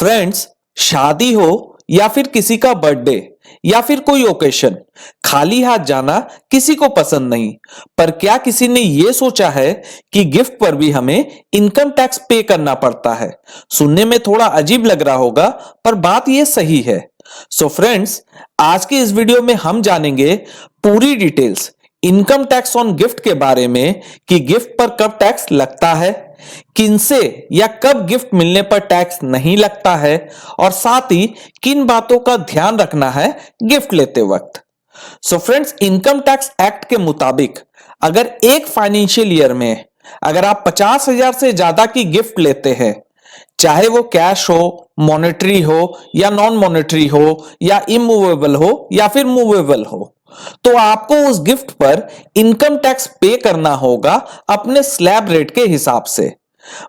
Friends, शादी हो या फिर किसी का बर्थडे या फिर कोई ओकेशन, खाली हाथ जाना किसी को पसंद नहीं। पर क्या किसी ने यह सोचा है कि गिफ्ट पर भी हमें इनकम टैक्स पे करना पड़ता है? सुनने में थोड़ा अजीब लग रहा होगा, पर बात यह सही है। सो फ्रेंड्स, आज के इस वीडियो में हम जानेंगे पूरी details income tax on gift के बारे में कि गिफ्ट पर कब टैक्स लगता है, किनसे या कब गिफ्ट मिलने पर टैक्स नहीं लगता है, और साथ ही किन बातों का ध्यान रखना है गिफ्ट लेते वक्त। So friends, income tax act के मुताबिक अगर एक फाइनेंशियल ईयर में अगर आप 50,000 से ज्यादा की गिफ्ट लेते हैं, चाहे वो कैश हो, मॉनेटरी हो या नॉन मॉनेटरी हो, या इमूवेबल हो या फिर मूवेबल हो, तो आपको उस गिफ्ट पर इनकम टैक्स पे करना होगा अपने स्लैब रेट के हिसाब से।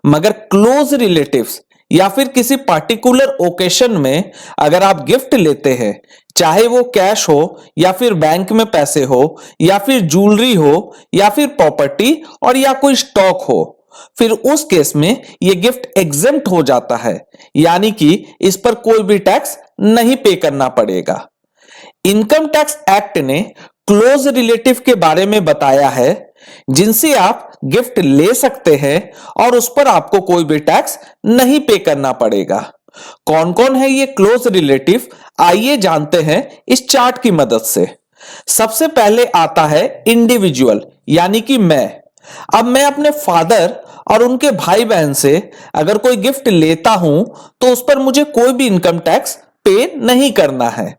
मगर क्लोज रिलेटिव्स या फिर किसी पार्टिकुलर ओकेशन में अगर आप गिफ्ट लेते हैं, चाहे वो कैश हो या फिर बैंक में पैसे हो या फिर ज्वेलरी हो या फिर प्रॉपर्टी और या कोई स्टॉक हो, फिर उस केस में यह गिफ्ट एग्जेम्प्ट हो जाता है, यानी कि इस पर कोई भी टैक्स नहीं पे करना पड़ेगा। इनकम टैक्स एक्ट ने क्लोज रिलेटिव के बारे में बताया है जिनसे आप गिफ्ट ले सकते हैं और उस पर आपको कोई भी टैक्स नहीं पे करना पड़ेगा। कौन कौन है ये क्लोज रिलेटिव, आइए जानते हैं इस चार्ट की मदद से। सबसे पहले आता है इंडिविजुअल, यानी कि मैं। अब मैं अपने फादर और उनके भाई बहन से अगर कोई गिफ्ट लेता हूं तो उस पर मुझे कोई भी इनकम टैक्स पे नहीं करना है।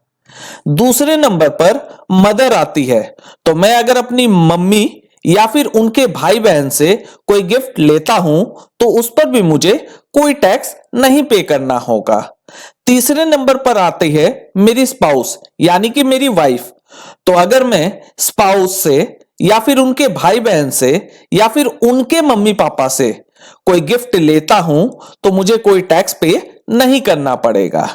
दूसरे नंबर पर मदर आती है, तो मैं अगर अपनी मम्मी या फिर उनके भाई बहन से कोई गिफ्ट लेता हूं तो उस पर भी मुझे कोई टैक्स नहीं पे करना होगा। तीसरे नंबर पर आती है मेरी स्पाउस, यानी कि मेरी वाइफ। तो अगर मैं स्पाउस से या फिर उनके भाई बहन से या फिर उनके मम्मी पापा से कोई गिफ्ट लेता हूं तो मुझे कोई टैक्स पे नहीं करना पड़ेगा।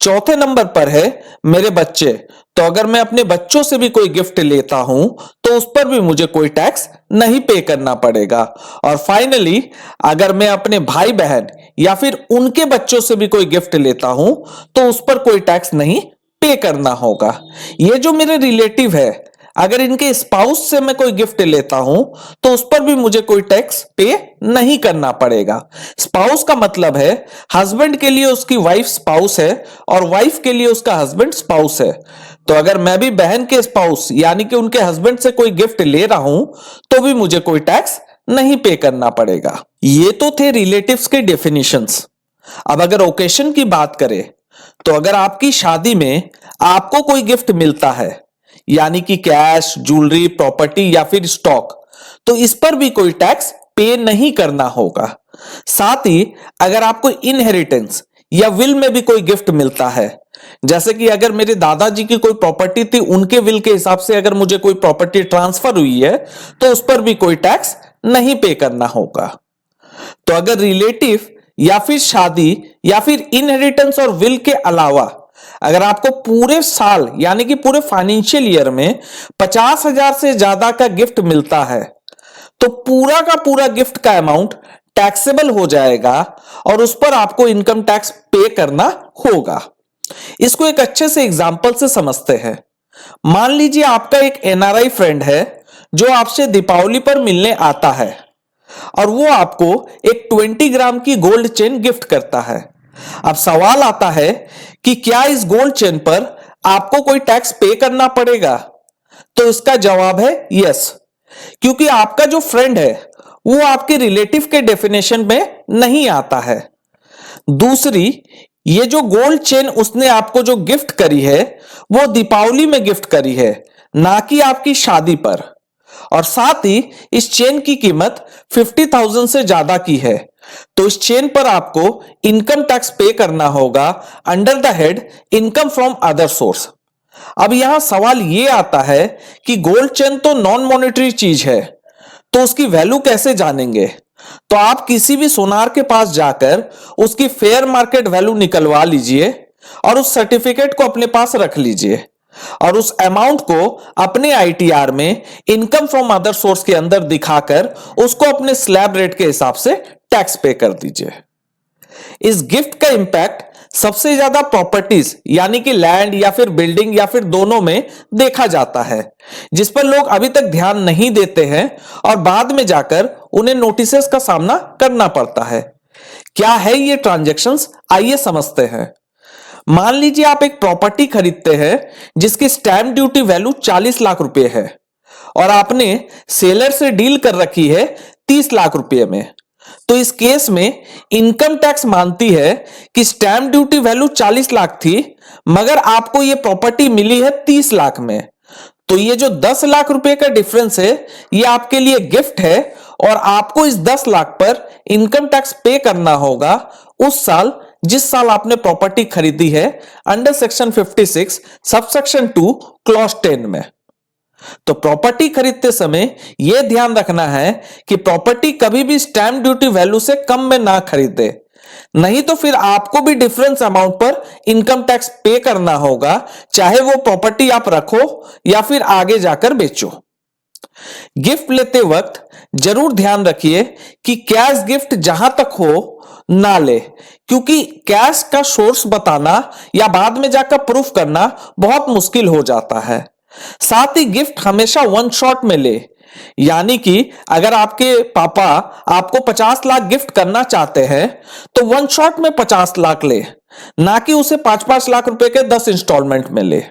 चौथे नंबर पर है मेरे बच्चे। तो अगर मैं अपने बच्चों से भी कोई गिफ्ट लेता हूं तो उस पर भी मुझे कोई टैक्स नहीं पे करना पड़ेगा। और फाइनली, अगर मैं अपने भाई बहन या फिर उनके बच्चों से भी कोई गिफ्ट लेता हूं तो उस पर कोई टैक्स नहीं पे करना होगा। ये जो मेरे रिलेटिव है, अगर इनके स्पाउस से मैं कोई गिफ्ट लेता हूं तो उस पर भी मुझे कोई टैक्स पे नहीं करना पड़ेगा। स्पाउस का मतलब है हस्बैंड के लिए उसकी वाइफ स्पाउस है और वाइफ के लिए उसका हस्बैंड स्पाउस है। तो अगर मैं भी बहन के स्पाउस यानी कि उनके हस्बैंड से कोई गिफ्ट ले रहा हूं तो भी मुझे कोई टैक्स नहीं पे करना पड़ेगा। ये तो थे रिलेटिव्स के डेफिनेशंस। अब अगर ओकेशन की बात करें तो अगर आपकी शादी में आपको कोई गिफ्ट मिलता है, यानी कि कैश, ज्वेलरी, प्रॉपर्टी या फिर स्टॉक, तो इस पर भी कोई टैक्स पे नहीं करना होगा। साथ ही अगर आपको इनहेरिटेंस या विल में भी कोई गिफ्ट मिलता है, जैसे कि अगर मेरे दादाजी की कोई प्रॉपर्टी थी, उनके विल के हिसाब से अगर मुझे कोई प्रॉपर्टी ट्रांसफर हुई है तो उस पर भी कोई टैक्स नहीं पे करना होगा। तो अगर रिलेटिव या फिर शादी या फिर इनहेरिटेंस और विल के अलावा अगर आपको पूरे साल यानी कि पूरे फाइनेंशियल ईयर में 50,000 से ज्यादा का गिफ्ट मिलता है तो पूरा का पूरा गिफ्ट का अमाउंट टैक्सेबल हो जाएगा और उस पर आपको इनकम टैक्स पे करना होगा। इसको एक अच्छे से एग्जांपल से समझते हैं। मान लीजिए आपका एक एनआरआई फ्रेंड है जो आपसे दीपावली पर मिलने आता है और वो आपको एक 20 ग्राम की गोल्ड चेन गिफ्ट करता है। अब सवाल आता है कि क्या इस गोल्ड चेन पर आपको कोई टैक्स पे करना पड़ेगा? तो इसका जवाब है यस, क्योंकि आपका जो फ्रेंड है वो आपके रिलेटिव के डेफिनेशन में नहीं आता है। दूसरी, ये जो गोल्ड चेन उसने आपको जो गिफ्ट करी है वो दीपावली में गिफ्ट करी है, ना कि आपकी शादी पर। और साथ ही इस चेन की कीमत 50,000 से ज्यादा की है, तो इस चेन पर आपको इनकम टैक्स पे करना होगा under the head income from other source. अब यहां सवाल यह आता है कि गोल्ड चेन तो नॉन मॉनेटरी चीज है, तो उसकी वैल्यू कैसे जानेंगे? तो आप किसी भी सोनार के पास जाकर उसकी फेयर मार्केट वैल्यू निकलवा लीजिए और उस सर्टिफिकेट को अपने पास रख लीजिए और उस अमाउंट को अपने आईटीआर में इनकम फ्रॉम अदर सोर्स के अंदर दिखाकर उसको अपने स्लैब रेट के हिसाब से टैक्स पे कर दीजिए। इस गिफ्ट का इंपैक्ट सबसे ज्यादा प्रॉपर्टीज यानी कि लैंड या फिर बिल्डिंग या फिर दोनों में देखा जाता है, जिस पर लोग अभी तक ध्यान नहीं देते हैं और बाद में जाकर उन्हें नोटिसेस का सामना करना पड़ता है। क्या है ये ट्रांजैक्शंस, आइए समझते हैं। मान लीजिए आप एक प्रॉपर्टी खरीदते हैं जिसकी स्टैंप ड्यूटी वैल्यू 40 लाख रुपए है और आपने सेलर से डील कर रखी है 30 लाख रुपए में। तो इस केस में इनकम टैक्स मानती है कि स्टैंप ड्यूटी वैल्यू 40 लाख थी मगर आपको यह प्रॉपर्टी मिली है 30 लाख में। तो ये जो 10 लाख रुपए का डिफरेंस है ये आपके लिए गिफ्ट है और आपको इस 10 लाख पर इनकम टैक्स पे करना होगा उस साल जिस साल आपने प्रॉपर्टी खरीदी है अंडर सेक्शन 56 सबसेक्शन 2 क्लॉज 10 में। तो प्रॉपर्टी खरीदते समय यह ध्यान रखना है कि प्रॉपर्टी कभी भी स्टैंप ड्यूटी वैल्यू से कम में ना खरीदे, नहीं तो फिर आपको भी डिफरेंस अमाउंट पर इनकम टैक्स पे करना होगा, चाहे वो प्रॉपर्टी आप रखो या फिर आगे जाकर बेचो। गिफ्ट लेते वक्त जरूर ध्यान रखिए कि कैश गिफ्ट जहां तक हो ना ले, क्योंकि कैश का सोर्स बताना या बाद में जाकर प्रूफ करना बहुत मुश्किल हो जाता है। साथ ही गिफ्ट हमेशा वन शॉट में ले, यानी कि अगर आपके पापा आपको 50 लाख गिफ्ट करना चाहते हैं तो वन शॉट में 50 लाख ले, ना कि उसे 5-5 लाख रुपए के 10 इंस्टॉलमेंट में ले।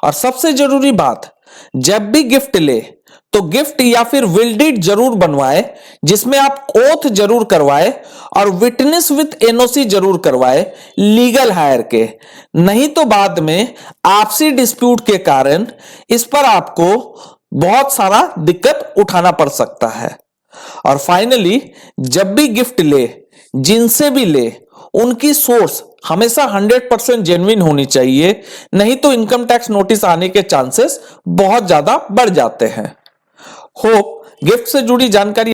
और सबसे जरूरी बात, जब भी गिफ्ट ले तो गिफ्ट या फिर विल डीड जरूर बनवाए जिसमें आप ओथ जरूर करवाए और विटनेस विथ एनओसी जरूर करवाए लीगल हायर के, नहीं तो बाद में आपसी डिस्प्यूट के कारण इस पर आपको बहुत सारा दिक्कत उठाना पड़ सकता है। और फाइनली जब भी गिफ्ट ले, जिनसे भी ले, उनकी सोर्स हमेशा 100% जेन्युइन होनी चाहिए, नहीं तो इनकम टैक्स नोटिस आने के चांसेस बहुत ज्यादा बढ़ जाते हैं। होप गिफ्ट से जुड़ी जानकारी